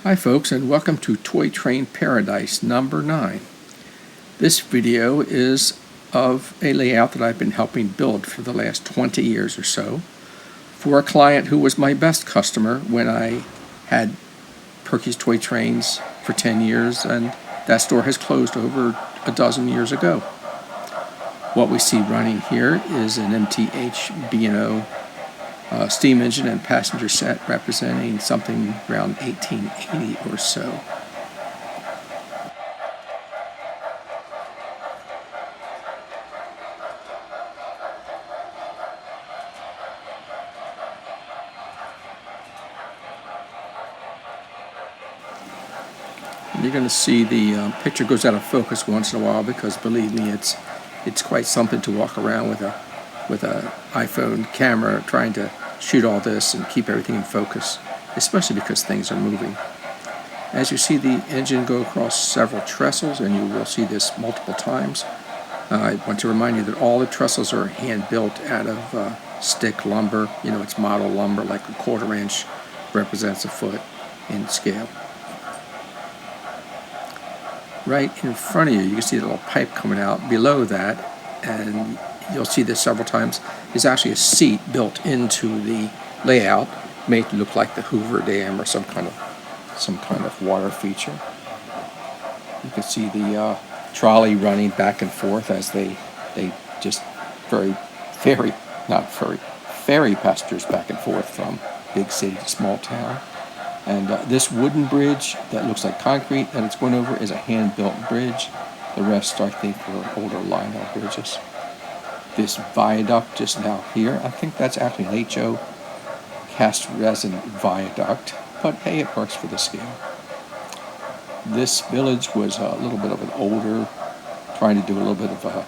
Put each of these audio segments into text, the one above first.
Hi folks, and welcome to Toy Train Paradise number 9. This video is of a layout that I've been helping build for the last 20 years or so for a client who was my best customer when I had Perky's Toy Trains for 10 years, and that store has closed over a dozen years ago. What we see running here is an MTH B&O steam engine and passenger set representing something around 1880 or so. You're going to see the picture goes out of focus once in a while because, believe me, it's quite something to walk around with a iPhone camera trying to shoot all this and keep everything in focus, especially because things are moving. As you see the engine go across several trestles, and you will see this multiple times, I want to remind you that all the trestles are hand-built out of stick lumber. You know, it's model lumber, like a 1/4 inch represents a foot in scale. Right in front of you, you can see the little pipe coming out. Below that, and you'll see this several times, is actually a seat built into the layout, made to look like the Hoover Dam or some kind of water feature. You can see the trolley running back and forth as they just ferry passengers back and forth from big city to small town. And this wooden bridge that looks like concrete that it's going over is a hand-built bridge. The rest, I think, were older Lionel bridges. This viaduct just now here, I think that's actually an HO cast resin viaduct, but hey, it works for the scale. This village was a little bit of an older, trying to do a little bit of a,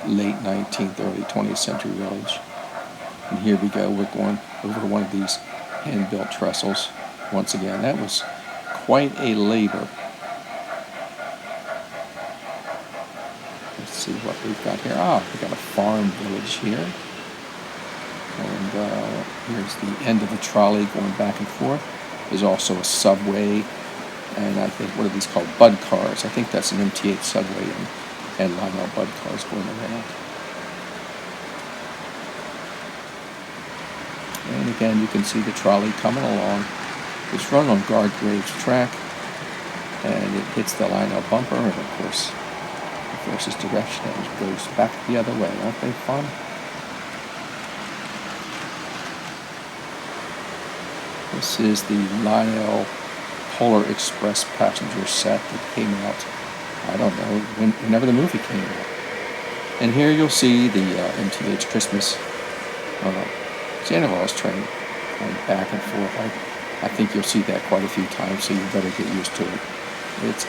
late 19th, early 20th century village. And here we go, we're going over one of these hand-built trestles. Once again, that was quite a labor. Let's see what we've got here. We've got a farm village here. And here's the end of the trolley going back and forth. There's also a subway, and I think, what are these called? Bud cars. I think that's an MTH subway and Lionel Bud cars going around. And again, you can see the trolley coming along. It's run on Gargrave's track, and it hits the Lionel bumper, and of course, reverses direction and goes back the other way. Aren't they fun? This is the Lionel Polar Express passenger set that came out, I don't know, whenever the movie came out. And here you'll see the MTH Christmas Santa Claus train going back and forth. I think you'll see that quite a few times, so you better get used to it.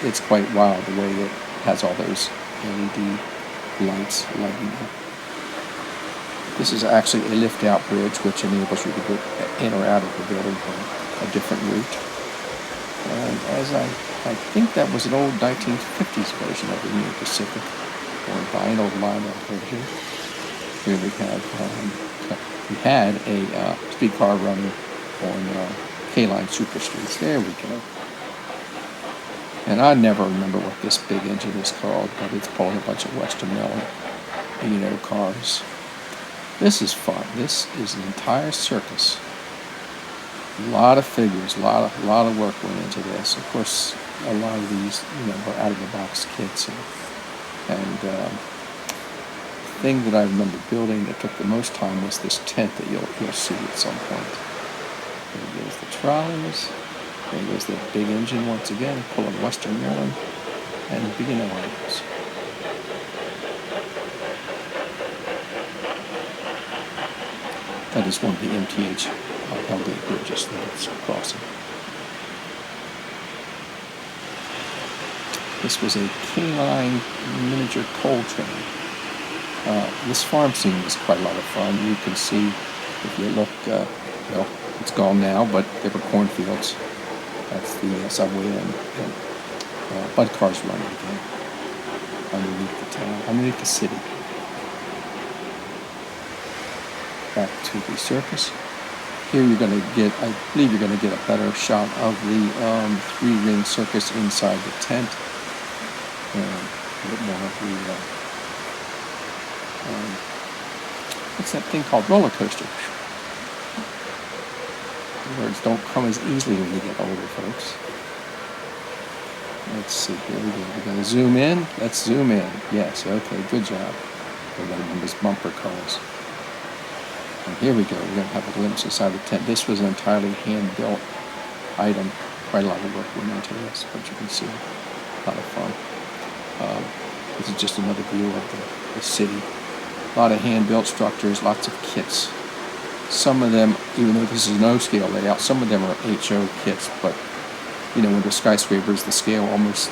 It's quite wild the way it has all those LED lights lighting up. This is actually a lift-out bridge, which enables you to get in or out of the building on a different route. And as I think that was an old 1950s version of the Union Pacific, or vinyl Lionel version. Here we had a streetcar running on K-Line super streets. There we go. And I never remember what this big engine is called, but it's pulling a bunch of Western Melon, cars. This is fun. This is an entire circus. A lot of figures, a lot of work went into this. Of course, a lot of these, are out-of-the-box kits. And the thing that I remember building that took the most time was this tent that you'll see at some point. There goes the trolleys. There goes the big engine once again, pulling Western Maryland and B&O items. That is one of the MTH LD bridges that it's crossing. This was a K-Line miniature coal train. This farm scene was quite a lot of fun. You can see, if you look, it's gone now, but there were cornfields. That's the subway and Bud cars running again underneath the town, underneath the city. Back to the circus. Here you're going to get, I believe you're going to get a better shot of the three-ring circus inside the tent. And a bit more of the, what's that thing called? Roller coaster. Words don't come as easily when you get older, folks. Let's see, here we go. We're going to zoom in. Let's zoom in. Yes, okay, good job. We're going to remember these bumper cars. And here we go. We're going to have a glimpse inside the tent. This was an entirely hand-built item. Quite a lot of work went into this, but you can see a lot of fun. This is just another view of the city. A lot of hand-built structures, lots of kits. Some of them, even though this is an O-scale layout, some of them are HO kits, but you know, when the skyscrapers, the scale almost,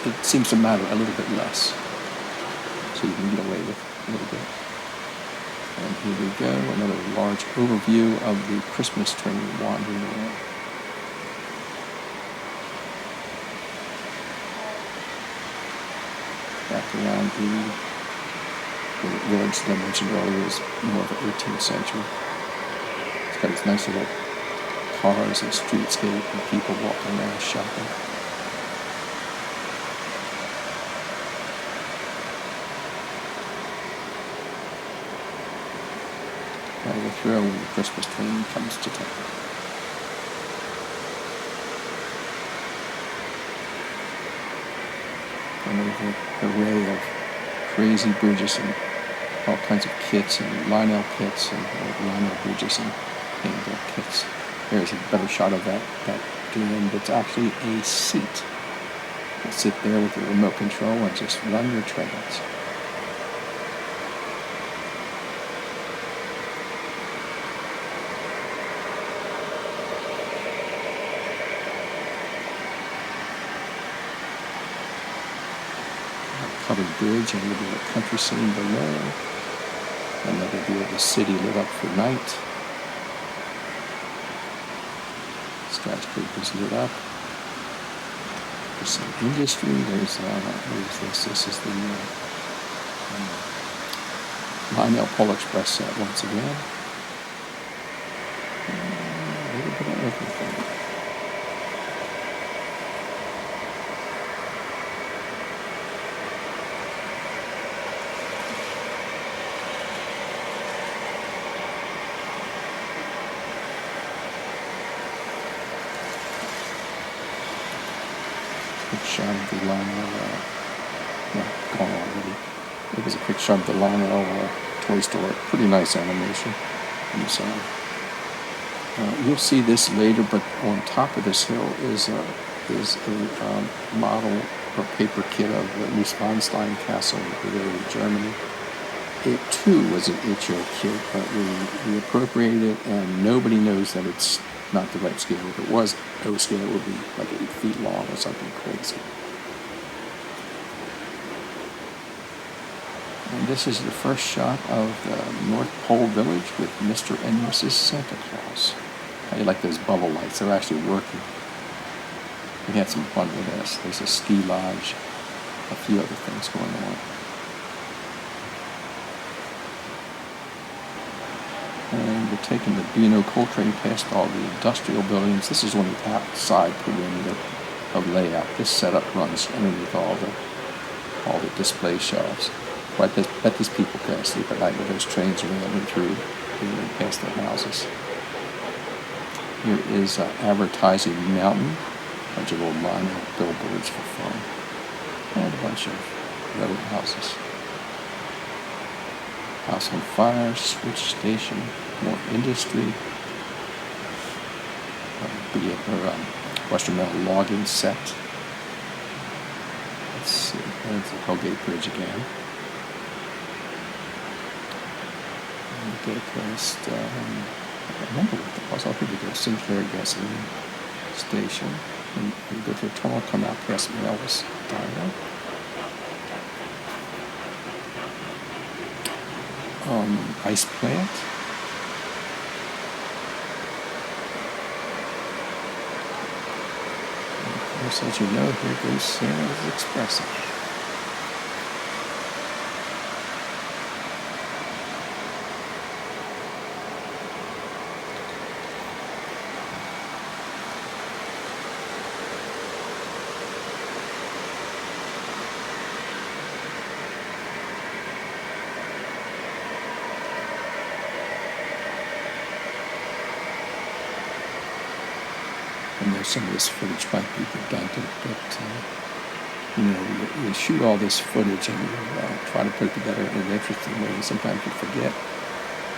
it seems to matter a little bit less. So you can get away with a little bit. And here we go, another large overview of the Christmas train wandering around. Back around the village that I mentioned earlier is more of the 18th century. It's got its nice little cars and streetscape and people walking around shopping. Now the thrill when the Christmas train comes to town. And there's an array of crazy bridges and all kinds of kits and Lionel kits and Lionel bridges and hand-built kits. There's a better shot of that end. It's actually a seat. You sit there with your remote control and just run your trains. Covered bridge and a little bit of country scene below. Another view of the city lit up for night. Skyscrapers lit up. There's some industry. There's this. This is the Lionel Polar Express set once again. A little bit of everything. Quick shot of the Lionel, gone already. It was a quick shot of the Lionel toy store. Pretty nice animation inside. You'll see this later, but on top of this hill is a model or paper kit of the Neuschwanstein Castle in Bavaria, Germany. It too was an HO kit, but we appropriated it, and nobody knows that it's not the right scale. If it was O scale, it would be like 8 feet long or something crazy. And this is the first shot of the North Pole Village with Mr. and Mrs. Santa Claus. How do you like those bubble lights? They're actually working. We had some fun with this. There's a ski lodge, a few other things going on. And we're taking the B&O coal train past all the industrial buildings. This is on the outside perimeter of layout. This setup runs underneath all the display shelves. But I bet these people can't sleep at night with those trains rolling through and past their houses. Here is Advertising Mountain. A bunch of old Lionel billboards for fun. And a bunch of road houses. House on Fire, Switch Station, more industry. Western Metal logging set. Let's see, there's the Hellgate Bridge again. And go past, I don't remember what that was. I think we go Sinclair Gasoline Station. And we go to a tunnel, come out past Mel's Diner. Ice plant. And of course, as you know, here goes Santa's Express. I know some of this footage might be redundant, but you shoot all this footage and you try to put it together in an interesting way, and sometimes you forget.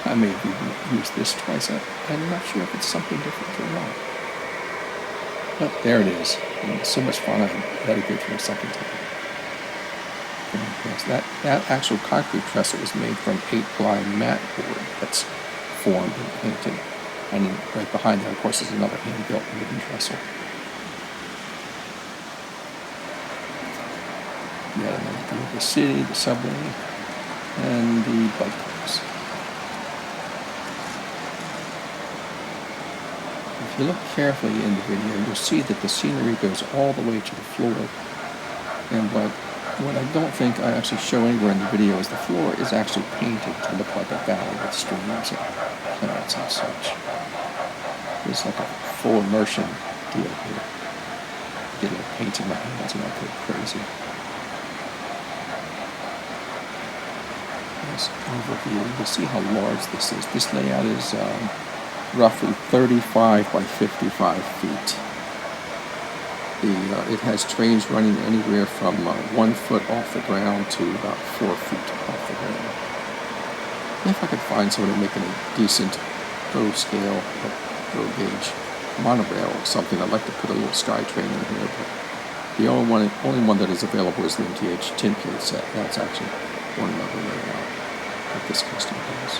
I may have even used this twice. I'm not sure if it's something different or not. But there it is. And it's so much fun, I had to go through a second time. Yes, that actual concrete trestle is made from 8-ply mat board that's formed and painted. And then right behind that, of course, is another hand-built wooden trestle. Yeah, another view of the city, the subway, and the bike parks. If you look carefully in the video, you'll see that the scenery goes all the way to the floor. And what I don't think I actually show anywhere in the video is the floor is actually painted to look like a valley with streams and plants and such. It's like a full immersion deal here. Get a paint in my hands and I go crazy. Nice overview. You'll see how large this is. This layout is roughly 35 by 55 feet. It has trains running anywhere from 1 foot off the ground to about 4 feet off the ground. If I could find someone making a decent O scale, O gauge monorail or something, I'd like to put a little sky train in here, but the only one that is available is the MTH tin plate set. That's actually one level layout that this custom has.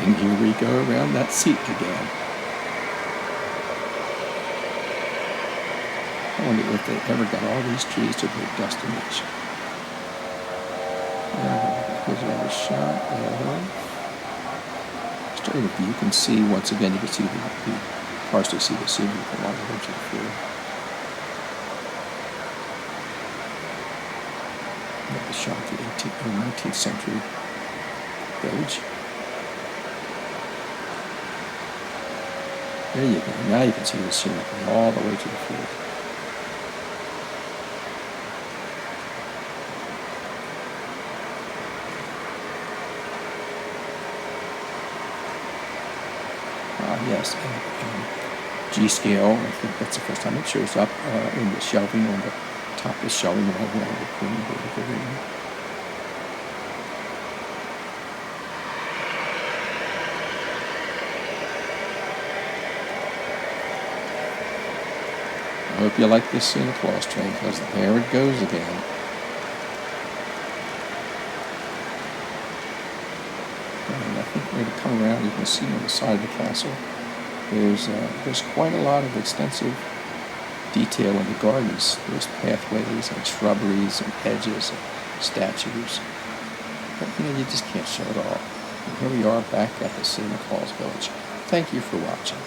And here we go around that seat again. I wonder if they ever got all these trees to their destination. Here's another shot of starting with you can see, once again, you can see the partially see the scenery along the edge of the floor. Another shot of the 18th or 19th century village. There you go. Now you can see the scenery all the way to the floor. Yes, G scale. I think that's the first time it shows up in the shelving on the top of the shelving all around the green vertical ring. I hope you like this Santa Claus train, because there it goes again. And I think we're going to come around, you can see on the side of the castle, there's quite a lot of extensive detail in the gardens. There's pathways and shrubberies and hedges and statues. But you just can't show it all. And here we are back at the Santa Claus Village. Thank you for watching.